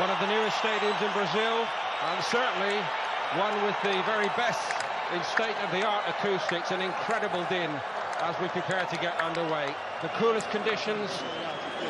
One of the newest stadiums in Brazil, and certainly one with the very best in state-of-the-art acoustics. An incredible din as we prepare to get underway. The coolest conditions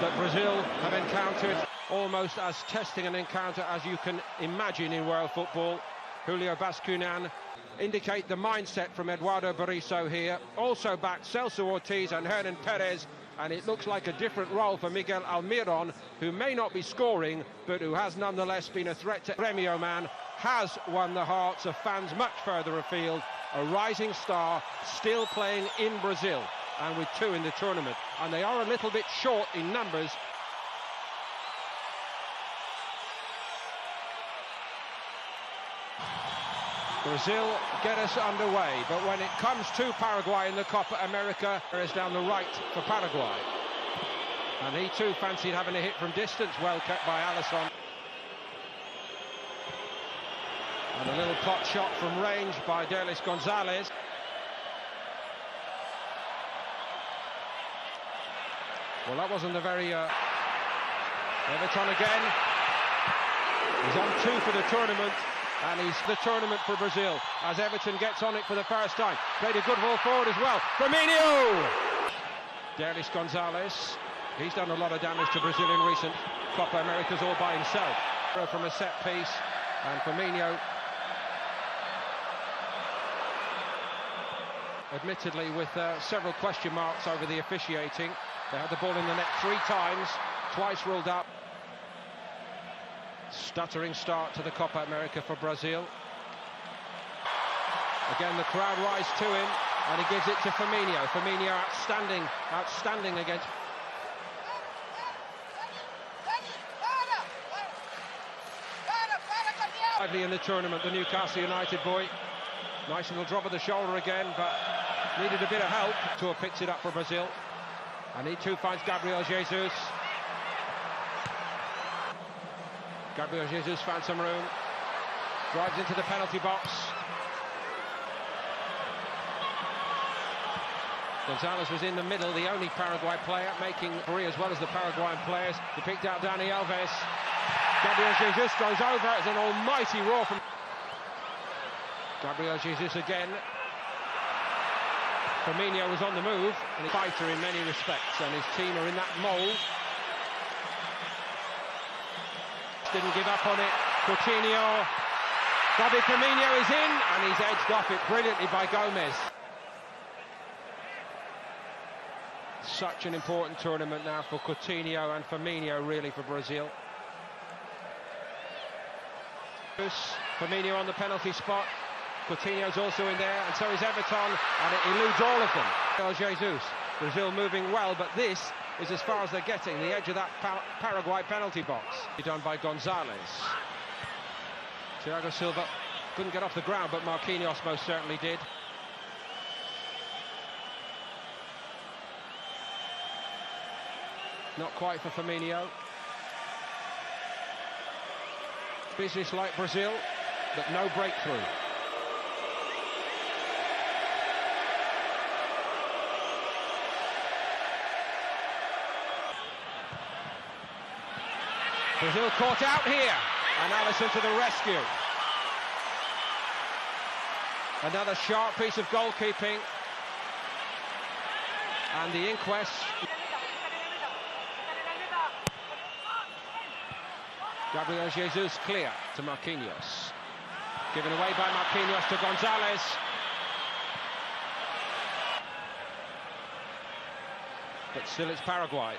that Brazil have encountered, almost as testing an encounter as you can imagine in world football. Julio Bascunan indicate the mindset from Eduardo Berizzo here. Also back Celso Ortiz and Hernan Perez, and it looks like a different role for Miguel Almiron, who may not be scoring, but who has nonetheless been a threat to Grêmio man, has won the hearts of fans much further afield. A rising star, still playing in Brazil, and with 2 in the tournament. And they are a little bit short in numbers. Brazil get us underway, but when it comes to Paraguay in the Copa America, there is down the right for Paraguay. And he too fancied having a hit from distance, well kept by Alisson. And a little pot shot from range by Derlis Gonzalez. Well, that wasn't a very... Everton again. He's on 2 for the tournament. And he's the tournament for Brazil as Everton gets on it for the first time. Played a good ball forward as well. Firmino! Derlis Gonzalez. He's done a lot of damage to Brazil in recent Copa Americas all by himself. From a set piece, and Firmino, admittedly with several question marks over the officiating. They had the ball in the net 3 times, twice ruled out. Stuttering start to the Copa America for Brazil. Again, the crowd rise to him, and he gives it to Firmino. Firmino outstanding against... Lively in the tournament, the Newcastle United boy. Nice little drop of the shoulder again, but needed a bit of help. Tour picks it up for Brazil, and he too finds Gabriel Jesus. Gabriel Jesus found some room, drives into the penalty box. Gonzalez was in the middle, the only Paraguay player, making free as well as the Paraguayan players. He picked out Dani Alves. Gabriel Jesus goes over, it's an almighty roar from Gabriel Jesus again. Firmino was on the move, and a fighter in many respects, and his team are in that mould. Didn't give up on it. Coutinho. Bobby Firmino is in, and he's edged off it brilliantly by Gomez. Such an important tournament now for Coutinho and Firmino, really, for Brazil. Firmino on the penalty spot. Coutinho's also in there, and so is Everton, and it eludes all of them. Jesus. Brazil moving well, but this is as far as they're getting, the edge of that Paraguay penalty box. Done by Gonzalez. Thiago Silva couldn't get off the ground, but Marquinhos most certainly did. Not quite for Firmino. Business like Brazil, but no breakthrough. Brazil caught out here, and Alisson to the rescue. Another sharp piece of goalkeeping, and the inquest. Gabriel Jesus clear to Marquinhos. Given away by Marquinhos to Gonzalez. But still it's Paraguay.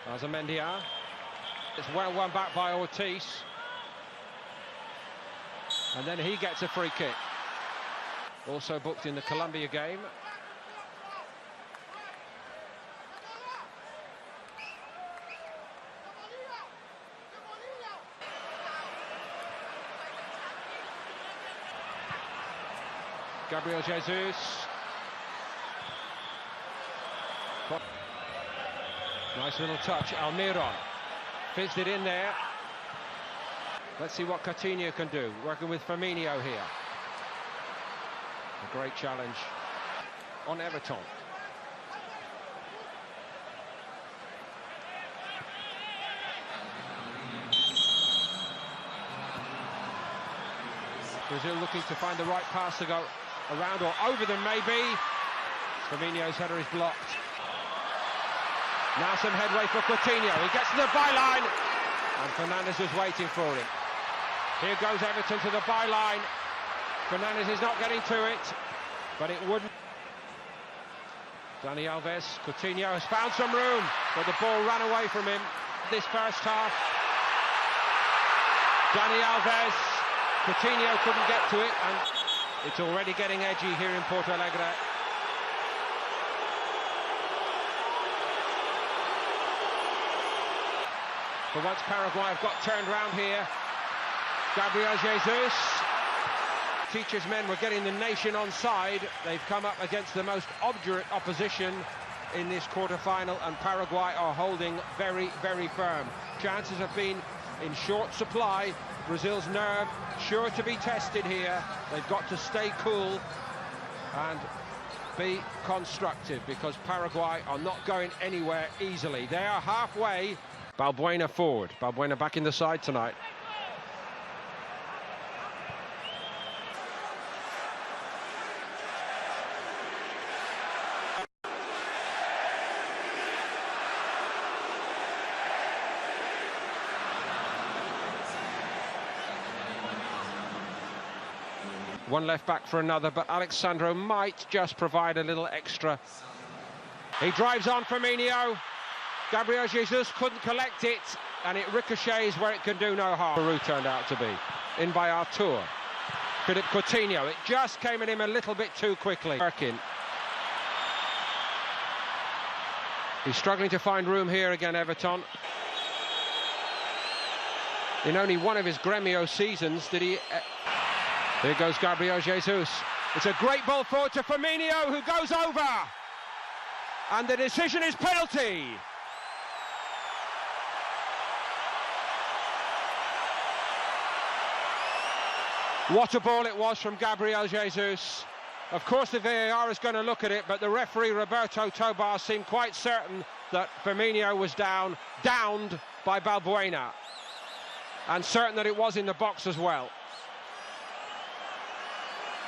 Azamendia. It's well won back by Ortiz. And then he gets a free kick. Also booked in the Colombia game. Gabriel Jesus. Nice little touch, Almiron. Fizzed it in there. Let's see what Coutinho can do, working with Firmino here. A great challenge on Everton. Brazil looking to find the right pass to go around or over them, maybe. Firmino's header is blocked. Now some headway for Coutinho. He gets to the byline, and Fernandes was waiting for him. Here goes Everton to the byline. Fernandes is not getting to it, but it wouldn't. Dani Alves, Coutinho has found some room, but the ball ran away from him this first half. Dani Alves, Coutinho couldn't get to it, and it's already getting edgy here in Porto Alegre. For once Paraguay have got turned round here. Gabriel Jesus. Teacher's men were getting the nation on side. They've come up against the most obdurate opposition in this quarter-final, and Paraguay are holding very, very firm. Chances have been in short supply. Brazil's nerve sure to be tested here. They've got to stay cool and be constructive, because Paraguay are not going anywhere easily. They are halfway. Balbuena forward. Balbuena back in the side tonight. One left back for another, but Alexandro might just provide a little extra. He drives on Firmino. Gabriel Jesus couldn't collect it, and it ricochets where it can do no harm. Peru turned out to be. In by Artur. Philippe Coutinho. It just came at him a little bit too quickly. Perkin. He's struggling to find room here again, Everton. In only one of his Gremio seasons did he... Here goes Gabriel Jesus. It's a great ball forward to Firmino, who goes over. And the decision is penalty. What a ball it was from Gabriel Jesus. Of course the VAR is going to look at it, but the referee Roberto Tobar seemed quite certain that Firmino was downed by Balbuena. And certain that it was in the box as well.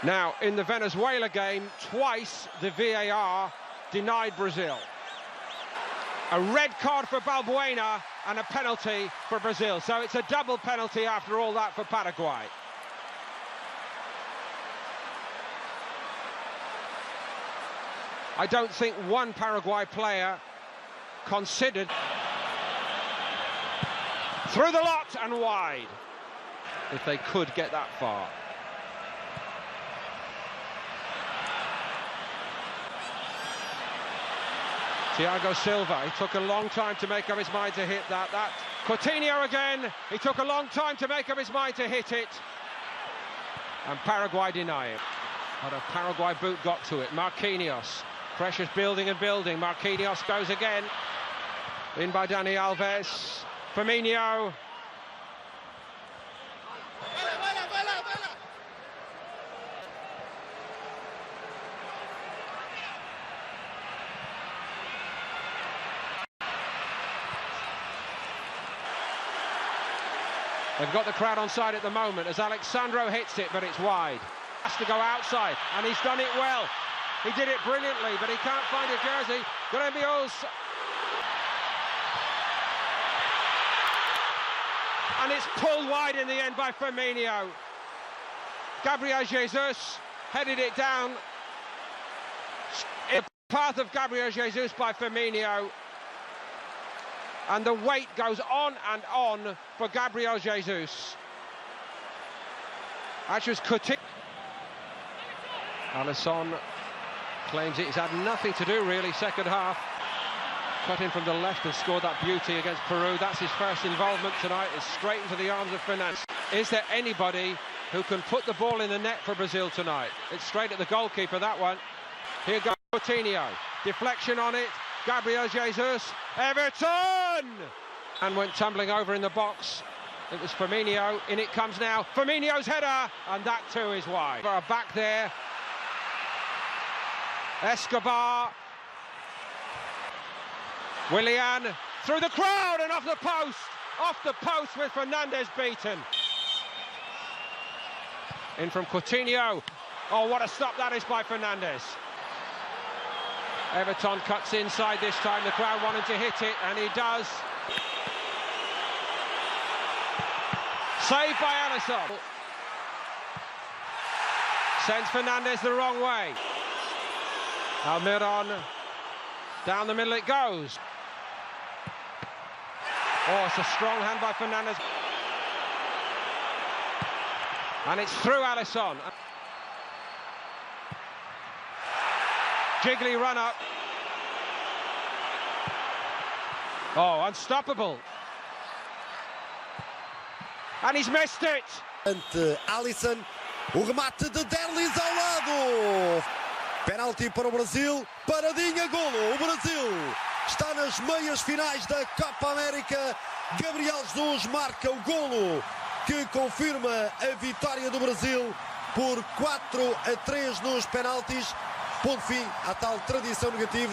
Now, in the Venezuela game, twice the VAR denied Brazil. A red card for Balbuena and a penalty for Brazil. So it's a double penalty after all that for Paraguay. I don't think one Paraguay player considered. Through the lot and wide, if they could get that far. Thiago Silva, he took a long time to make up his mind to hit that. Coutinho again, he took a long time to make up his mind to hit it. And Paraguay deny it. But a Paraguay boot got to it. Marquinhos, pressure's building and building. Marquinhos goes again. In by Dani Alves. Firmino. They've got the crowd on side at the moment as Alexandro hits it, but it's wide. Has to go outside, and he's done it well. He did it brilliantly, but he can't find a jersey. Gremio's. And it's pulled wide in the end by Firmino. Gabriel Jesus headed it down. In the path of Gabriel Jesus by Firmino. And the weight goes on and on for Gabriel Jesus. Actually, was Coutinho. Alisson claims it's had nothing to do, really, second half. Cut in from the left and scored that beauty against Peru. That's his first involvement tonight. It's straight into the arms of Fernandes. Is there anybody who can put the ball in the net for Brazil tonight? It's straight at the goalkeeper, that one. Here goes Coutinho. Deflection on it. Gabriel Jesus. Everton! And went tumbling over in the box. It was Firmino. In it comes now. Firmino's header. And that too is wide. For a back there. Escobar. Willian through the crowd and off the post. Off the post with Fernandes beaten. In from Coutinho. Oh, what a stop that is by Fernandes. Everton cuts inside this time. The crowd wanted to hit it, and he does. Saved by Alisson. Sends Fernandes the wrong way. Almiron. Down the middle it goes. Oh, it's a strong hand by Fernandes. And it's through Alisson. Jiggly run up. Oh, unstoppable. And he's missed it. Ante Alisson, o remate de Derlis ao lado. Penalti para o Brasil, paradinha, golo. O Brasil está nas meias finais da Copa América. Gabriel Jesus marca o golo que confirma a vitória do Brasil por 4-3 nos penaltis. Ponto fim à tal tradição negativa.